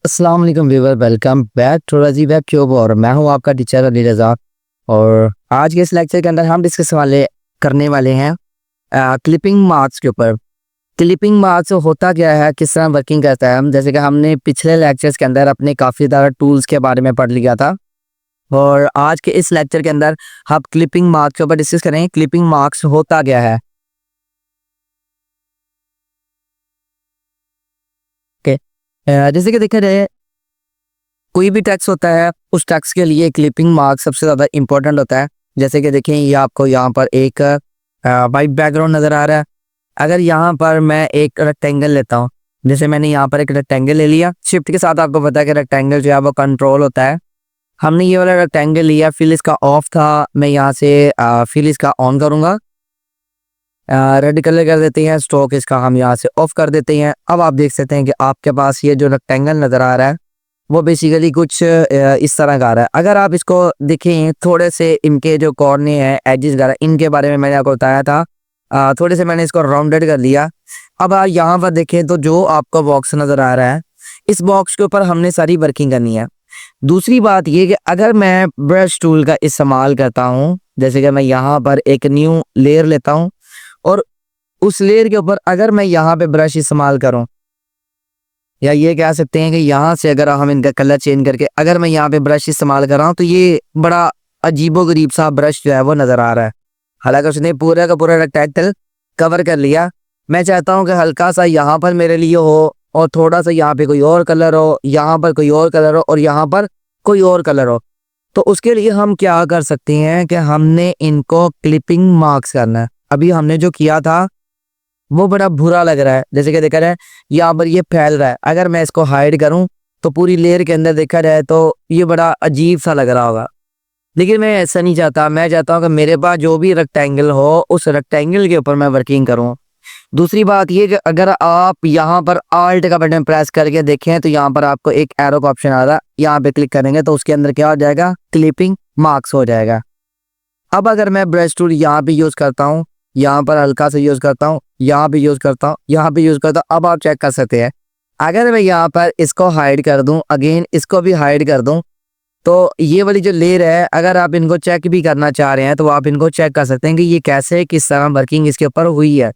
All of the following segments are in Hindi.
अस्सलाम वालेकुम व्यूअर, वेलकम बैक टू रजी वेब ट्यूब। और मैं हूं आपका टीचर अली रज़ा। और आज के इस लेक्चर के अंदर हम डिस्कस करने वाले हैं क्लिपिंग मार्क्स के ऊपर। क्लिपिंग मार्क्स होता क्या है, किस तरह वर्किंग करता है। हम जैसे कि हमने पिछले लेक्चर्स के अंदर अपने काफ़ी ज़्यादा टूल्स के बारे में पढ़ लिया था, और आज के इस लेक्चर के अंदर हम क्लिपिंग मार्क्स के ऊपर डिस्कस करेंगे। क्लिपिंग मार्क्स होता क्या है। ओके, जैसे कि देखा जाए, कोई भी टैक्स होता है, उस टैक्स के लिए क्लिपिंग मार्क सबसे ज़्यादा इंपॉर्टेंट होता है। जैसे कि देखें, ये आपको यहाँ पर एक वाइट बैकग्राउंड नज़र आ रहा है। अगर यहाँ पर मैं एक रेक्टेंगल लेता हूँ, जैसे मैंने यहाँ पर एक रेक्टेंगल ले लिया, शिफ्ट के साथ आपको पता है कि रेक्टेंगल जो है वो कंट्रोल होता है। हमने ये वाला रेक्टेंगल लिया, फिल इसका ऑफ था, मैं यहाँ से फिल इसका ऑन करूँगा। रेड कलर कर देते हैं, स्ट्रोक इसका हम यहाँ से ऑफ कर देते हैं। अब आप देख सकते हैं कि आपके पास ये जो रेक्टेंगल नज़र आ रहा है वो बेसिकली कुछ इस तरह का आ रहा है। अगर आप इसको देखें, थोड़े से इनके जो कॉर्ने हैं, एजेस वगैरह, इनके बारे में मैंने आपको बताया था, थोड़े से मैंने इसको राउंडेड कर लिया। अब आप यहाँ पर देखें तो जो आपको बॉक्स नज़र आ रहा है, इस बॉक्स के ऊपर हमने सारी वर्किंग करनी है। दूसरी बात ये कि अगर मैं ब्रश टूल का इस्तेमाल करता हूँ, जैसे कि मैं यहाँ पर एक न्यू लेयर लेता हूँ और उस लेयर के ऊपर अगर मैं यहाँ पे ब्रश इस्तेमाल करूँ, या ये कह सकते हैं कि यहाँ से अगर हम इनका कलर चेंज करके अगर मैं यहाँ पे ब्रश इस्तेमाल कर रहा हूँ, तो ये बड़ा अजीबोगरीब सा ब्रश जो है वो नज़र आ रहा है। हालांकि उसने पूरा का पूरा रेक्टेंगल कवर कर लिया। मैं चाहता हूँ कि हल्का सा यहाँ पर मेरे लिए हो, और थोड़ा सा यहाँ पे कोई और कलर हो, यहाँ पर कोई और कलर हो, और यहाँ पर कोई और कलर हो। तो उसके लिए हम क्या कर सकते हैं कि हमने इनको क्लिपिंग मार्क्स करना है। अभी हमने जो किया था वो बड़ा बुरा लग रहा है। जैसे कि देखा जाए, यहाँ पर ये फैल रहा है। अगर मैं इसको हाइड करूं तो पूरी लेयर के अंदर देखा जाए तो ये बड़ा अजीब सा लग रहा होगा, लेकिन मैं ऐसा नहीं चाहता। मैं चाहता हूं कि मेरे पास जो भी रेक्टेंगल हो, उस रेक्टेंगल के ऊपर मैं वर्किंग करूं। दूसरी बात ये कि अगर आप यहाँ पर आल्ट का बटन प्रेस करके देखें तो यहाँ पर आपको एक एरो का ऑप्शन आ रहा है, यहाँ पे क्लिक करेंगे तो उसके अंदर क्या हो जाएगा, क्लिपिंग मार्क्स हो जाएगा। अब अगर मैं ब्रश टूल यहाँ पे यूज़ करता हूँ, यहाँ पर हल्का से यूज़ करता हूँ, यहाँ पे यूज़ करता हूँ, यहाँ पे यूज़ करता हूँ, अब आप चेक कर सकते हैं। अगर मैं यहाँ पर इसको हाइड कर दूँ, अगेन इसको भी हाइड कर दूँ, तो ये वाली जो लेयर है, अगर आप इनको चेक भी करना चाह रहे हैं तो आप इनको चेक कर सकते हैं कि ये कैसे, किस तरह वर्किंग इसके ऊपर हुई है।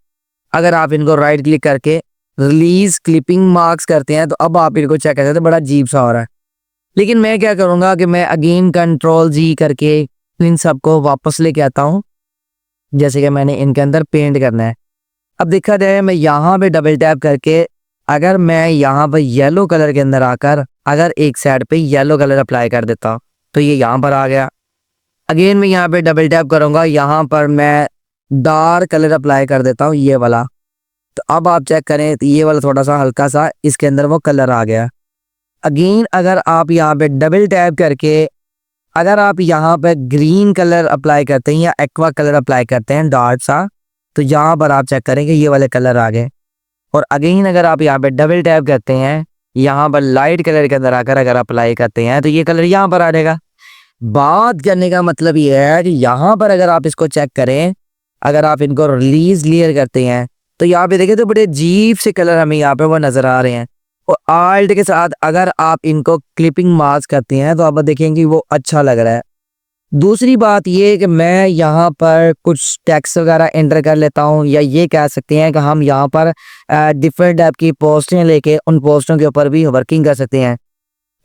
अगर आप इनको राइट क्लिक करके रिलीज क्लिपिंग मार्क्स करते हैं तो अब आप इनको चेक कर सकते हैं, बड़ा अजीब सा हो रहा है। लेकिन मैं क्या करूँगा कि मैं अगेन कंट्रोल जी करके इन सबको वापस लेके आता हूँ, जैसे कि मैंने इनके अंदर पेंट करना है। अब देखा जाए, मैं यहाँ पे डबल टैप करके अगर मैं यहाँ पर येलो कलर के अंदर आकर अगर एक साइड पे येलो कलर अप्लाई कर देता हूँ तो ये यहाँ पर आ गया। अगेन मैं यहाँ पे डबल टैप करूँगा, यहाँ पर मैं डार्क कलर अप्लाई कर देता हूँ, ये वाला। तो अब आप चेक करें तो ये वाला थोड़ा सा हल्का सा इसके अंदर वो कलर आ गया। अगेन अगर आप यहाँ पे डबल टैप करके अगर आप यहाँ पे ग्रीन कलर अप्लाई करते हैं या एक्वा कलर अप्लाई करते हैं डार्क सा, तो यहाँ पर आप चेक करेंगे ये वाले कलर आ गए। और अगेन अगर आप यहाँ पे डबल टैप करते हैं, यहाँ पर लाइट कलर के अंदर आकर अगर अप्लाई करते हैं तो ये कलर यहाँ पर आ जाएगा। बात करने का मतलब ये है कि यहाँ पर अगर आप इसको चेक करें, अगर आप इनको रिलीज लेयर करते हैं तो यहाँ पे देखें तो बड़े अजीब से कलर हमें यहाँ पे वो नज़र आ रहे हैं। और आल्ट के साथ अगर आप इनको क्लिपिंग मार्क्स करते हैं तो आप देखेंगे वो अच्छा लग रहा है। दूसरी बात ये है कि मैं यहाँ पर कुछ टेक्स्ट वगैरह एंटर कर लेता हूँ, या ये कह सकते हैं कि हम यहाँ पर डिफरेंट टाइप की पोस्टें लेके उन पोस्टों के ऊपर भी वर्किंग कर सकते हैं।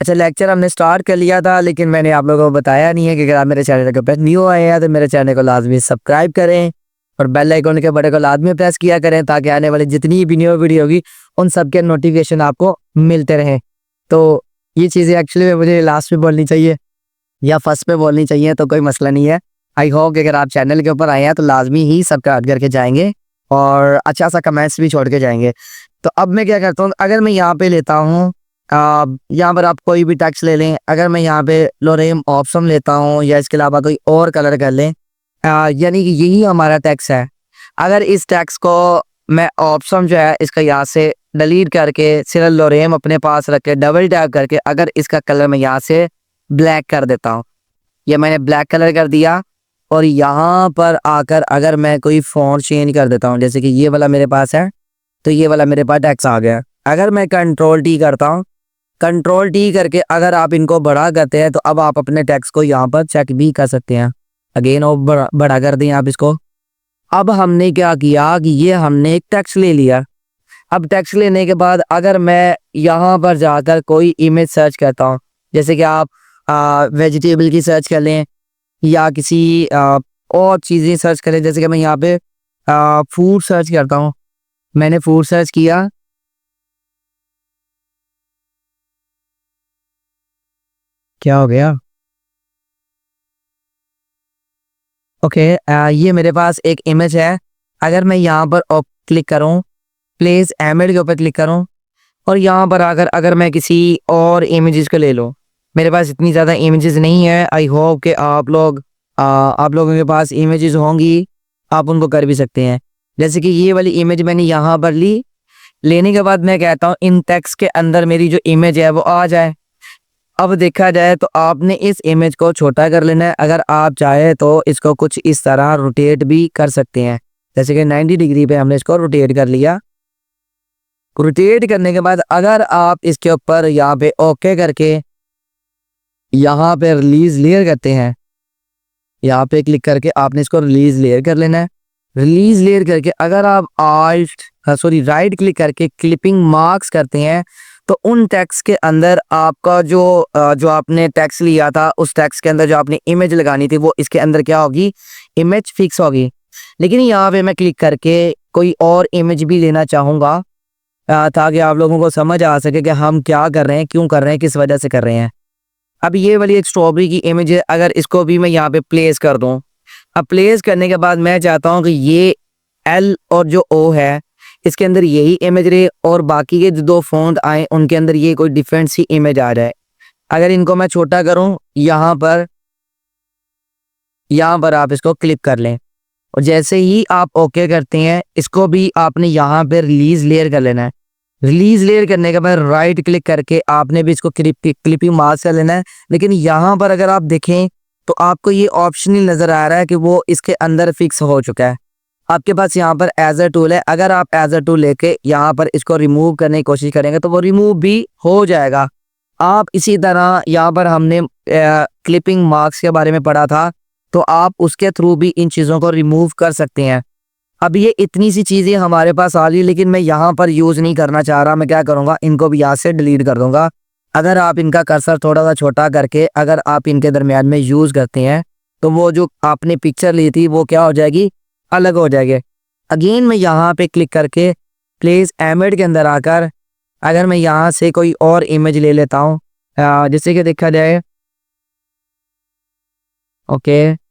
अच्छा, लेक्चर हमने स्टार्ट कर लिया था, लेकिन मैंने आप लोगों को बताया नहीं है कि अगर आप मेरे चैनल के ऊपर न्यू आए हैं तो मेरे चैनल को लाजमी सब्सक्राइब करें और बेल आइकन के बटन को लाजमी प्रेस किया करें, ताकि आने वाली जितनी भी न्यू वीडियो होगी उन सब के नोटिफिकेशन आपको मिलते रहें। तो ये चीज़ें एक्चुअली में मुझे लास्ट में बोलनी चाहिए या फर्स्ट पे बोलनी चाहिए, तो कोई मसला नहीं है। आई होप कि अगर आप चैनल के ऊपर आए हैं तो लाजमी ही सब्सक्राइब करके जाएंगे और अच्छा सा कमेंट्स भी छोड़ के जाएंगे। तो अब मैं क्या करता हूँ, अगर मैं यहाँ पे लेता हूँ, यहाँ पर आप कोई भी टेक्स्ट ले लें, अगर मैं यहाँ पे लोरेम ऑप्शन लेता हूँ या इसके अलावा कोई और कलर कर लें, यानी कि यही हमारा टेक्स्ट है। अगर इस टेक्स्ट को मैं ऑप्शन जो है इसका यहाँ से डिलीट करके सिर्फ लोरेम अपने पास रख के डबल टैप करके अगर इसका कलर मैं यहाँ से ब्लैक कर देता हूँ, या मैंने ब्लैक कलर कर दिया, और यहाँ पर आकर अगर मैं कोई फॉन्ट चेंज कर देता हूँ, जैसे कि ये वाला मेरे पास है तो ये वाला मेरे पास टेक्स्ट आ गया। अगर मैं कंट्रोल टी करता हूँ कंट्रोल टी करके अगर आप इनको बड़ा करते हैं तो अब आप अपने टेक्स्ट को यहाँ पर चेक भी कर सकते हैं। अगेन वो बड़ा कर दें आप इसको। अब हमने क्या किया कि ये हमने एक टेक्स्ट ले लिया। अब टेक्स्ट लेने के बाद अगर मैं यहाँ पर जाकर कोई इमेज सर्च करता हूँ, जैसे कि आप वेजिटेबल की सर्च कर लें या किसी और चीज़ें सर्च करें, जैसे कि मैं यहाँ पे फूड सर्च करता हूँ। मैंने फूड सर्च किया, क्या हो गया? ओके, ये मेरे पास एक इमेज है। अगर मैं यहाँ पर क्लिक करूँ, प्लेस इमेज के ऊपर क्लिक करूँ और यहाँ पर आकर अगर मैं किसी और इमेजेस को ले लूँ, मेरे पास इतनी ज़्यादा इमेजेस नहीं है। आई होप कि आप लोगों के पास इमेजेस होंगी, आप उनको कर भी सकते हैं। जैसे कि ये वाली इमेज मैंने यहाँ पर ली, लेने के बाद मैं कहता हूँ इन टेक्स्ट के अंदर मेरी जो इमेज है वो आ जाए। अब देखा जाए तो आपने इस इमेज को छोटा कर लेना है। अगर आप चाहे तो इसको कुछ इस तरह रोटेट भी कर सकते हैं, जैसे कि 90 डिग्री पे हमने इसको रोटेट कर लिया। रोटेट करने के बाद अगर आप इसके ऊपर यहाँ पे ओके करके यहाँ पे रिलीज लेयर करते हैं, यहाँ पे क्लिक करके आपने इसको रिलीज लेयर कर लेना है। रिलीज लेयर करके अगर आप राइट क्लिक करके क्लिपिंग मार्क्स करते हैं तो उन टेक्स्ट के अंदर आपका जो आपने टेक्स्ट लिया था उस टेक्स्ट के अंदर जो आपने इमेज लगानी थी वो इसके अंदर क्या होगी, इमेज फिक्स होगी। लेकिन यहाँ पे मैं क्लिक करके कोई और इमेज भी लेना चाहूँगा ताकि आप लोगों को समझ आ सके कि हम क्या कर रहे हैं, क्यों कर रहे हैं, किस वजह से कर रहे हैं। अब ये वाली एक स्ट्रॉबेरी की इमेज है, अगर इसको भी मैं यहाँ पे प्लेस कर दूँ, अब प्लेस करने के बाद मैं चाहता हूँ कि ये एल और जो ओ है इसके अंदर यही इमेज रहे और बाकी के जो दो फ़ॉन्ट आए उनके अंदर ये कोई डिफरेंट सी इमेज आ जाए। अगर इनको मैं छोटा करूँ, यहाँ पर आप इसको क्लिक कर लें और जैसे ही आप ओके करते हैं इसको भी आपने यहाँ पे रिलीज लेयर कर लेना है। रिलीज लेयर करने के बाद राइट क्लिक करके आपने भी इसको क्लिपिंग मार्क कर लेना है। लेकिन यहाँ पर अगर आप देखें तो आपको ये ऑप्शनल नज़र आ रहा है कि वो इसके अंदर फिक्स हो चुका है। आपके पास यहाँ पर एज अ टूल है, अगर आप एज अ टूल लेके यहाँ पर इसको रिमूव करने की कोशिश करेंगे तो वो रिमूव भी हो जाएगा। आप इसी तरह यहाँ पर हमने क्लिपिंग मार्क्स के बारे में पढ़ा था, तो आप उसके थ्रू भी इन चीज़ों को रिमूव कर सकते हैं। अब ये इतनी सी चीज़ें हमारे पास आ रही, लेकिन मैं यहाँ पर यूज़ नहीं करना चाह रहा। मैं क्या करूँगा, इनको भी यहाँ से डिलीट कर दूँगा। अगर आप इनका कर्सर थोड़ा सा छोटा करके अगर आप इनके दरमियान में यूज़ करते हैं तो वो जो आपने पिक्चर ली थी वो क्या हो जाएगी, अलग हो जाएगी। अगेन मैं यहाँ पे क्लिक करके प्लेस इमेज के अंदर आकर अगर मैं यहाँ से कोई और इमेज ले लेता हूँ, जैसे कि देखा जाए, ओके,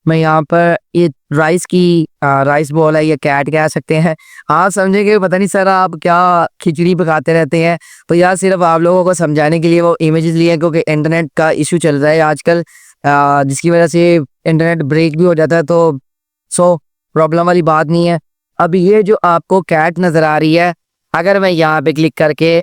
मैं यहाँ पर ये राइस बॉल है, ये कैट कह सकते हैं। आप समझेंगे पता नहीं सर आप क्या खिचड़ी पकाते रहते हैं, तो यार सिर्फ आप लोगों को समझाने के लिए वो इमेजेस लिए हैं, क्योंकि इंटरनेट का इशू चल रहा है आजकल, जिसकी वजह से इंटरनेट ब्रेक भी हो जाता है। तो प्रॉब्लम वाली बात नहीं है। अब ये जो आपको कैट नज़र आ रही है, अगर मैं यहाँ पे क्लिक करके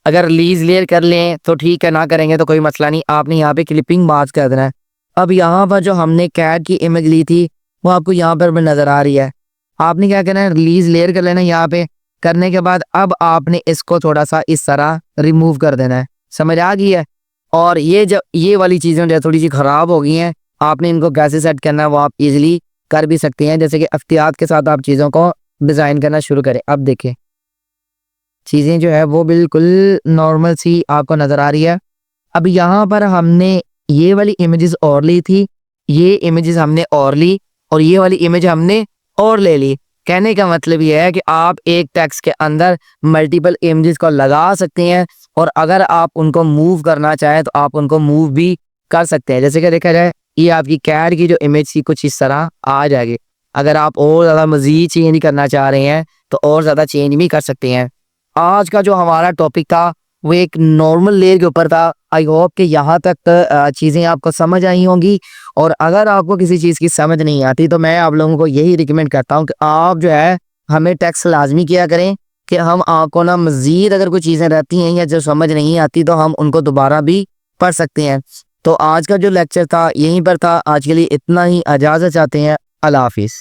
अगर रिलीज लेयर कर लें तो ठीक है, ना करेंगे तो कोई मसला नहीं। आपने यहाँ पे क्लिपिंग मार्क कर देना है। अब यहाँ पर जो हमने कैट की इमेज ली थी वो आपको यहाँ पर नज़र आ रही है। आपने क्या करना है, रिलीज लेयर कर लेना है। यहाँ पे करने के बाद अब आपने इसको थोड़ा सा इस तरह रिमूव कर देना है। समझ आ गई है? और ये वाली चीज़ें जो थोड़ी सी ख़राब हो गई हैं, आपने इनको कैसे सेट करना है वो आप इजीली कर भी सकते हैं। जैसे कि एहतियात के साथ आप चीज़ों को डिज़ाइन करना शुरू करें। अब देखें चीज़ें जो है वो बिल्कुल नॉर्मल सी आपको नज़र आ रही है। अब यहाँ पर हमने ये वाली इमेजेस और ली थी, ये इमेजेस हमने और ली और ये वाली इमेज हमने और ले ली। कहने का मतलब ये है कि आप एक टेक्स्ट के अंदर मल्टीपल इमेजेस को लगा सकते हैं और अगर आप उनको मूव करना चाहें तो आप उनको मूव भी कर सकते हैं। जैसे कि देखा जाए ये आपकी कैट की जो इमेज थी कुछ इस तरह आ जाएगी। अगर आप और ज़्यादा मज़ीद चेंज करना चाह रहे हैं तो और ज़्यादा चेंज भी कर सकते हैं। आज का जो हमारा टॉपिक था वो एक नॉर्मल लेयर के ऊपर था। आई होप कि यहाँ तक चीज़ें आपको समझ आई होंगी। और अगर आपको किसी चीज़ की समझ नहीं आती तो मैं आप लोगों को यही रिकमेंड करता हूँ कि आप जो है हमें टेक्स्ट लाजमी किया करें कि हम आपको ना मज़ीद अगर कोई चीज़ें रहती हैं या जो समझ नहीं आती तो हम उनको दोबारा भी पढ़ सकते हैं। तो आज का जो लेक्चर था यहीं पर था। आज के लिए इतना ही, इजाज़त चाहते हैं। अल्लाह हाफिज़।